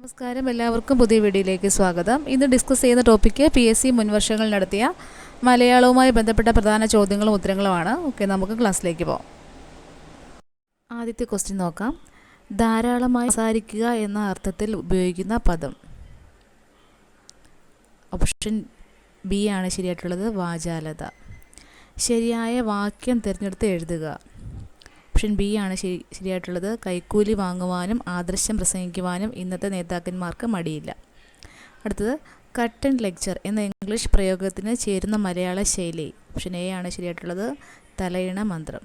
നമസ്കാരം, എല്ലാവർക്കും പുതിയ വീഡിയോയിലേക്ക് സ്വാഗതം. ഇന്ന് ഡിസ്കസ് ചെയ്യുന്ന ടോപ്പിക്ക് PSC മുൻവർഷങ്ങളിൽ നടത്തിയ മലയാളവുമായി ബന്ധപ്പെട്ട പ്രധാന ചോദ്യങ്ങളും ഉത്തരങ്ങളുമാണ്. നമുക്ക് ക്ലാസ്സിലേക്ക് പോകാം. ആദ്യത്തെ ക്വസ്റ്റ്യൻ നോക്കാം. ധാരാളമായി സംസാരിക്കുക എന്ന അർത്ഥത്തിൽ ഉപയോഗിക്കുന്ന പദം. ഓപ്ഷൻ ബി ആണ് ശരിയായിട്ടുള്ളത്, വാചാലത. ശരിയായ വാക്യം തിരഞ്ഞെടുത്ത് എഴുതുക. ഓപ്ഷൻ ബി ആണ് ശരിയായിട്ടുള്ളത്, കൈക്കൂലി വാങ്ങുവാനും ആദർശം പ്രസംഗിക്കുവാനും ഇന്നത്തെ നേതാക്കന്മാർക്ക് മടിയില്ല. അടുത്തത്, കട്ട് ആൻഡ് ലെക്ചർ എന്ന ഇംഗ്ലീഷ് പ്രയോഗത്തിന് ചേരുന്ന മലയാള ശൈലി. ഓപ്ഷൻ എ ആണ് ശരിയായിട്ടുള്ളത്, തലയിണ മന്ത്രം.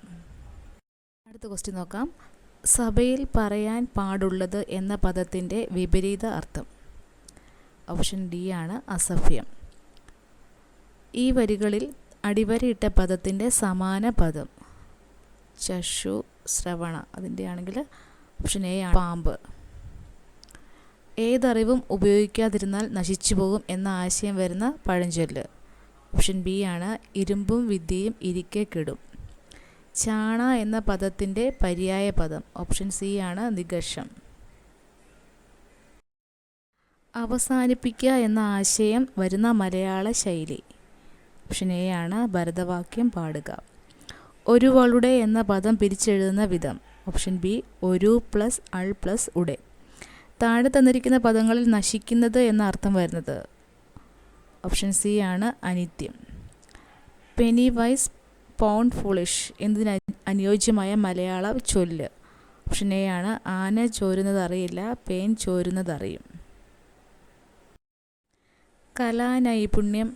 അടുത്ത ക്വസ്റ്റ്യൻ നോക്കാം. സഭയിൽ പറയാൻ പാടുള്ളത് എന്ന പദത്തിൻ്റെ വിപരീത അർത്ഥം. ഓപ്ഷൻ ഡി ആണ് അസഭ്യം. ഈ വരികളിൽ അടിവരയിട്ട പദത്തിൻ്റെ സമാന പദം. ചക്ഷു ശ്രവണ, അതിൻ്റെ ആണെങ്കിൽ ഓപ്ഷൻ എ ആണ് പാമ്പ്. ഏതറിവും ഉപയോഗിക്കാതിരുന്നാൽ നശിച്ചു പോകും എന്ന ആശയം വരുന്ന പഴഞ്ചൊല്ല്. ഓപ്ഷൻ ബി ആണ് ഇരുമ്പും വിദ്യയും ഇരിക്കെ കെടും. ചാണ എന്ന പദത്തിൻ്റെ പര്യായ പദം. ഓപ്ഷൻ സി ആണ് നികഷം. അവസാനിപ്പിക്കുക എന്ന ആശയം വരുന്ന മലയാള ശൈലി. ഓപ്ഷൻ എ ആണ് ഭരതവാക്യം പാടുക. ഒരുവളുടെ എന്ന പദം പിരിച്ചെഴുതുന്ന വിധം. ഓപ്ഷൻ ബി ഒരു പ്ലസ് അൾ പ്ലസ് ഉടെ. താഴെ തന്നിരിക്കുന്ന പദങ്ങളിൽ നശിക്കുന്നത് എന്ന അർത്ഥം വരുന്നത്. ഓപ്ഷൻ സി ആണ് അനിത്യം. പെനി വൈസ് പൗണ്ട് ഫുളിഷ് എന്നതിന് അനുയോജ്യമായ മലയാള ചൊല്ല്. ഓപ്ഷൻ എ ആണ് ആന ചോരുന്നത് അറിയില്ല, പേൻ ചോരുന്നത് അറിയും. കലാനൈപുണ്യം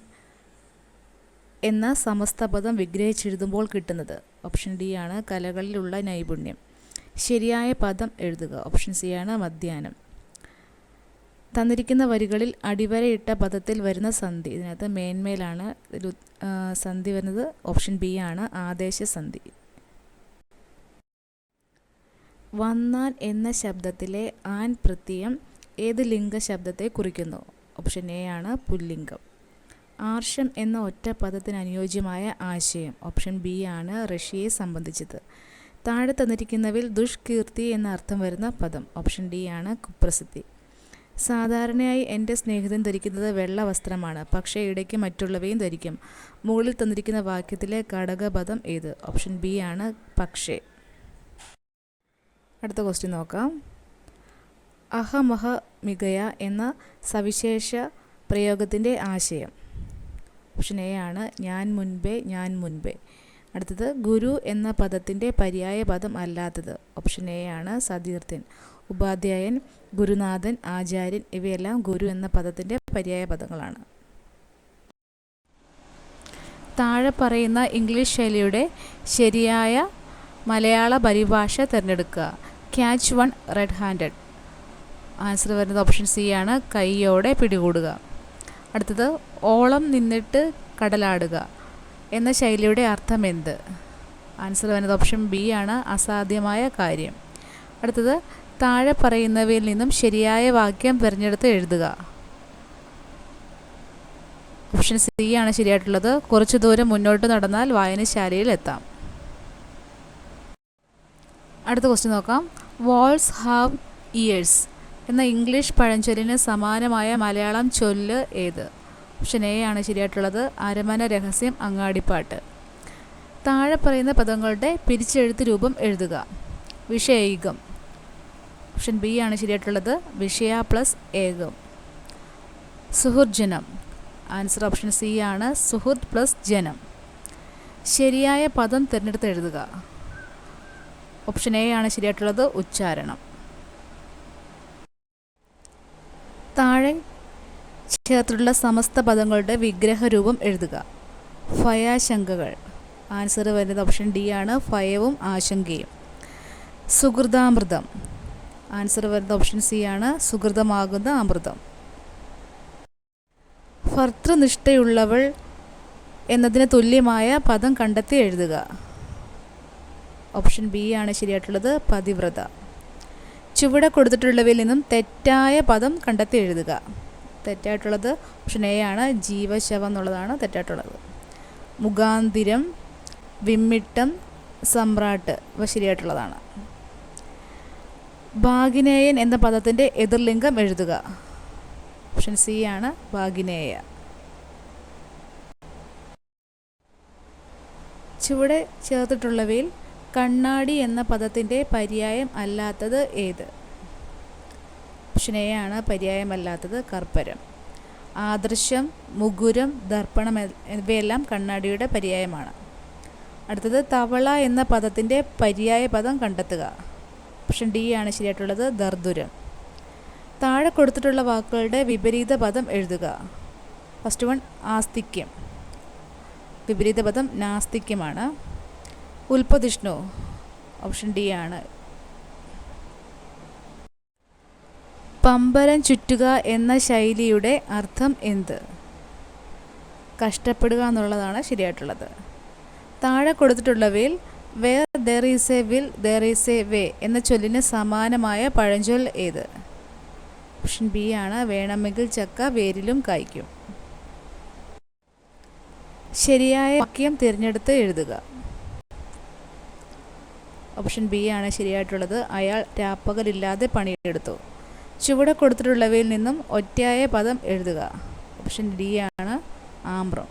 എന്ന സമസ്തപദം വിഗ്രഹിച്ചെഴുതുമ്പോൾ കിട്ടുന്നത്. ഓപ്ഷൻ ഡി ആണ് കലകളിലുള്ള നൈപുണ്യം. ശരിയായ പദം എഴുതുക. ഓപ്ഷൻ സി ആണ് മധ്യാഹ്നം. തന്നിരിക്കുന്ന വരികളിൽ അടിവരയിട്ട പദത്തിൽ വരുന്ന സന്ധി. ഇതിനകത്ത് മേന്മേലാണ് സന്ധി വരുന്നത്. ഓപ്ഷൻ ബി ആണ് ആദേശസന്ധി. വന്നാൻ എന്ന ശബ്ദത്തിലെ ആൻ പ്രത്യയം ഏത് ലിംഗശബ്ദത്തെ കുറിക്കുന്നു? ഓപ്ഷൻ എ ആണ് പുല്ലിംഗം. ആർഷം എന്ന ഒറ്റ പദത്തിന് അനുയോജ്യമായ ആശയം. ഓപ്ഷൻ ബി ആണ് റഷ്യയെ സംബന്ധിച്ചത്. താഴെ തന്നിരിക്കുന്നവയിൽ ദുഷ്കീർത്തി എന്ന അർത്ഥം വരുന്ന പദം. ഓപ്ഷൻ ഡി ആണ് കുപ്രസിദ്ധി. സാധാരണയായി എൻ്റെ സ്നേഹിതൻ ധരിക്കുന്നത് വെള്ള വസ്ത്രമാണ്, പക്ഷേ ഇടയ്ക്ക് മറ്റുള്ളവയും ധരിക്കും. മുകളിൽ തന്നിരിക്കുന്ന വാക്യത്തിലെ ഘടകപദം ഏത്? ഓപ്ഷൻ ബി ആണ് പക്ഷേ. അടുത്ത ക്വസ്റ്റ്യൻ നോക്കാം. അഹമഹ മികയ എന്ന സവിശേഷ പ്രയോഗത്തിൻ്റെ ആശയം. ഓപ്ഷൻ എ ആണ് ഞാൻ മുൻപേ ഞാൻ മുൻപേ. അടുത്തത്, ഗുരു എന്ന പദത്തിൻ്റെ പര്യായ പദം അല്ലാത്തത്. ഓപ്ഷൻ എ ആണ് സതീർത്ഥ്യൻ. ഉപാധ്യായൻ, ഗുരുനാഥൻ, ആചാര്യൻ ഇവയെല്ലാം ഗുരു എന്ന പദത്തിൻ്റെ പര്യായ പദങ്ങളാണ്. താഴെ പറയുന്ന ഇംഗ്ലീഷ് ശൈലിയുടെ ശരിയായ മലയാള പരിഭാഷ തിരഞ്ഞെടുക്കുക. Catch one red handed. Answer വരുന്നത് ഓപ്ഷൻ സി ആണ് കൈയോടെ പിടികൂടുക. അടുത്തത്, ഓളം നിന്നിട്ട് കടലാടുക എന്ന ശൈലിയുടെ അർത്ഥം എന്ത്? ആൻസർ വരുന്നത് ഓപ്ഷൻ ബി ആണ് അസാധ്യമായ കാര്യം. അടുത്തത്, താഴെ പറയുന്നവയിൽ നിന്നും ശരിയായ വാക്യം തിരഞ്ഞെടുത്ത് എഴുതുക. ഓപ്ഷൻ സി ആണ് ശരിയായിട്ടുള്ളത്, കുറച്ചു ദൂരം മുന്നോട്ട് നടന്നാൽ വായനശാലയിൽ എത്താം. അടുത്ത ക്വസ്റ്റ്യൻ നോക്കാം. വാൾസ് ഹാവ് ഇയേഴ്സ് എന്ന ഇംഗ്ലീഷ് പഴഞ്ചൊല്ലിന് സമാനമായ മലയാളം ചൊല്ല് ഏത്? ഓപ്ഷൻ എ ആണ് ശരിയായിട്ടുള്ളത്, അരമന രഹസ്യം അങ്ങാടിപ്പാട്ട്. താഴെ പറയുന്ന പദങ്ങളുടെ പിരിച്ചെഴുത്ത് രൂപം എഴുതുക. വിഷയൈകം. ഓപ്ഷൻ ബി ആണ് ശരിയായിട്ടുള്ളത്, വിഷയ പ്ലസ് ഏകം. സുഹൃജ്ജനം. ആൻസർ ഓപ്ഷൻ സി ആണ് സുഹൃത് പ്ലസ് ജനം. ശരിയായ പദം തിരഞ്ഞെടുത്ത് എഴുതുക. ഓപ്ഷൻ എ ആണ് ശരിയായിട്ടുള്ളത്, ഉച്ചാരണം. താഴെ ചേർത്തിട്ടുള്ള സമസ്ത പദങ്ങളുടെ വിഗ്രഹരൂപം എഴുതുക. ഭയാശങ്കകൾ. ആൻസർ വരുന്നത് ഓപ്ഷൻ ഡി ആണ് ഭയവും ആശങ്കയും. സുഹൃതാമൃതം. ആൻസർ വരുന്നത് ഓപ്ഷൻ സി ആണ് സുഹൃതമാകുന്ന അമൃതം. ഭർത്തൃനിഷ്ഠയുള്ളവൾ എന്നതിന് തുല്യമായ പദം കണ്ടെത്തി എഴുതുക. ഓപ്ഷൻ ബി ആണ് ശരിയായിട്ടുള്ളത്, പതിവ്രത. ചുവടെ കൊടുത്തിട്ടുള്ളവയിൽ നിന്നും തെറ്റായ പദം കണ്ടെത്തി എഴുതുക. തെറ്റായിട്ടുള്ളത് ഓപ്ഷൻ എ ആണ് ജീവശവം എന്നുള്ളതാണ് തെറ്റായിട്ടുള്ളത്. മുഖാന്തിരം, വിമ്മിട്ടം, സമ്രാട്ട് ഇവ ശരിയായിട്ടുള്ളതാണ്. ഭാഗിനേയൻ എന്ന പദത്തിൻ്റെ എതിർലിംഗം എഴുതുക. ഓപ്ഷൻ സി ആണ് ഭാഗിനേയ. ചുവടെ ചേർത്തിട്ടുള്ളവയിൽ കണ്ണാടി എന്ന പദത്തിൻ്റെ പര്യായം അല്ലാത്തത് ഏത്? ഓപ്ഷൻ എ ആണ് പര്യായമല്ലാത്തത് കർപ്പരം. ആദർശം, മുകുരം, ദർപ്പണം ഇവയെല്ലാം കണ്ണാടിയുടെ പര്യായമാണ്. അടുത്തത് തവള എന്ന പദത്തിൻ്റെ പര്യായ പദം കണ്ടെത്തുക. ഓപ്ഷൻ ഡി ആണ് ശരിയായിട്ടുള്ളത് ദർദുരം. താഴെ കൊടുത്തിട്ടുള്ള വാക്കുകളുടെ വിപരീത പദം എഴുതുക. ഫസ്റ്റ് വൺ ആസ്തിക്യം. വിപരീത പദം നാസ്തിക്യമാണ്. ഉൽപ്പതിഷ്ണു. ഓപ്ഷൻ ഡി ആണ്. പമ്പരം ചുറ്റുക എന്ന ശൈലിയുടെ അർത്ഥം എന്ത്? കഷ്ടപ്പെടുക എന്നുള്ളതാണ് ശരിയായിട്ടുള്ളത്. താഴെ കൊടുത്തിട്ടുള്ളവയിൽ where there is a will there is a way എന്ന ചൊല്ലിന് സമാനമായ പഴഞ്ചൊൽ ഏത്? ഓപ്ഷൻ ബി ആണ് വേണമെങ്കിൽ ചക്ക വേരിലും കായ്ക്കും. ശരിയായ വാക്യം തിരഞ്ഞെടുത്ത് എഴുതുക. ഓപ്ഷൻ ബി ആണ് ശരിയായിട്ടുള്ളത് അയാൾ രാപ്പകലില്ലാതെ പണിയെടുത്തു. ചുവടെ കൊടുത്തിട്ടുള്ളവയിൽ നിന്നും ഒറ്റയായ പദം എഴുതുക. ഓപ്ഷൻ ഡി ആണ് ആമ്രം.